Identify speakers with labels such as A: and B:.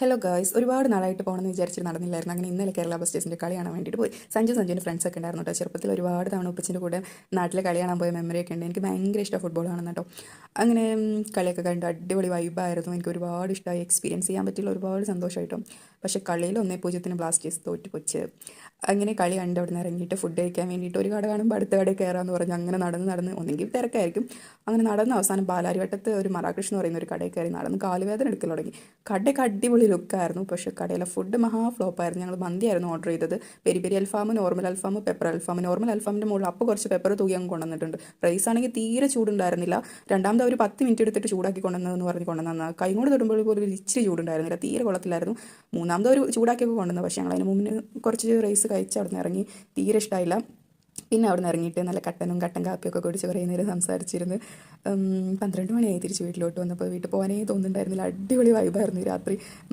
A: Hello guys, ഒരുപാട് നാളായിട്ട് പോകണമെന്ന് വിചാരിച്ചിട്ട് നടന്നില്ലായിരുന്നു. അങ്ങനെ ഇന്നലെ കേരള ബ്ലാസ്റ്റേഴ്സിൻ്റെ കളി കാണാൻ വേണ്ടിയിട്ട് പോയി. സഞ്ജുവിൻ്റെ ഫ്രണ്ട്സൊക്കെ ഉണ്ടായിരുന്നു കേട്ടോ. ചെറുപ്പത്തിൽ ഒരുപാട് തവണ ഉപ്പച്ചിൻ്റെ കൂടെ നാട്ടിലെ കളി കാണാൻ പോയ മെമ്മറിയൊക്കെ ഉണ്ട്. എനിക്ക് ഭയങ്കര ഇഷ്ടമാണ് ഫുട്ബോൾ കാണുന്നത് കേട്ടോ. അങ്ങനെ കളിയൊക്കെ കണ്ട് അടിപൊളി വൈബായിരുന്നു. എനിക്ക് ഒരുപാട് ഇഷ്ടമായി, എക്സ്പീരിയൻസ് ചെയ്യാൻ പറ്റിയുള്ള ഒരുപാട് സന്തോഷമായിട്ടും. പക്ഷേ കളിയിൽ 1-0 ബ്ലാസ്റ്റേഴ്സ് തോറ്റുപോച്ച്. അങ്ങനെ കളി കണ്ട് അവിടെ നിന്ന് ഇറങ്ങിയിട്ട് ഫുഡ് കഴിക്കാൻ വേണ്ടിയിട്ട് ഒരു കട കാണുമ്പോൾ അടുത്ത കടയിൽ കയറാമെന്ന് പറഞ്ഞ് അങ്ങനെ നടന്ന് ഒന്നെങ്കിൽ തിരക്കായിരിക്കും. അങ്ങനെ നടന്ന് അവസാനം പാലാരിവട്ടത്ത് ഒരു മറാകൃഷ്ണ എന്ന് പറയുന്ന ഒരു കടയിൽ കയറി നടന്ന് കാലുവേദന എടുക്കൽ തുടങ്ങി. കടയൊക്കെ അടിപൊളി ലുക്കായിരുന്നു, പക്ഷേ കടയിലെ ഫുഡ് മഹാ ഫ്ലോപ്പായിരുന്നു. ഞങ്ങൾ മന്തിയായിരുന്നു ഓർഡർ ചെയ്തത്. പെരി പെരി അൽഫാം, നോർമൽ അൽഫാം, പെപ്പർ അൽഫാം. നോർമൽ അൽഫാമിൻ്റെ മുകളിൽ അപ്പോൾ കുറച്ച് പെപ്പർ തൂക്കി അങ്ങ് കൊണ്ടുവന്നിട്ടുണ്ട്. റൈസ് ആണെങ്കിൽ തീരെ ചൂടുണ്ടായിരുന്നില്ല. രണ്ടാമത് ഒരു 10 മിനിറ്റ് എടുത്തിട്ട് ചൂടാക്കി കൊണ്ടുവന്നതെന്ന് പറഞ്ഞ് കൊണ്ടുവന്ന കൈ കൊണ്ട് തൊടുമ്പോൾ പോലും ഒരു ഇച്ചിരി ചൂടുണ്ടായിരുന്നില്ല, തീരെ കൊള്ളത്തില്ലായിരുന്നു. മൂന്നാമത് ഒരു ചൂടാക്കിയൊക്കെ കൊണ്ടുവന്നത്, പക്ഷേ ഞങ്ങൾ അതിന് മുന്നേ കുറച്ച് റൈസ് കഴിച്ച് അവിടെ നിന്ന് ഇറങ്ങി. തീരെ ഇഷ്ടമായില്ല. പിന്നെ അവിടെ നിന്ന് ഇറങ്ങിയിട്ട് നല്ല കട്ടൻ കാപ്പിയൊക്കെ കുടിച്ച് കുറേ നേരം സംസാരിച്ചിരുന്ന് 12 മണിയായി തിരിച്ച് വീട്ടിലോട്ട് വന്നപ്പോൾ. വീട്ടിൽ പോകാനേ തോന്നുന്നുണ്ടായിരുന്നില്ല. അടിപൊളി വൈബായിരുന്നു ഈ രാത്രി.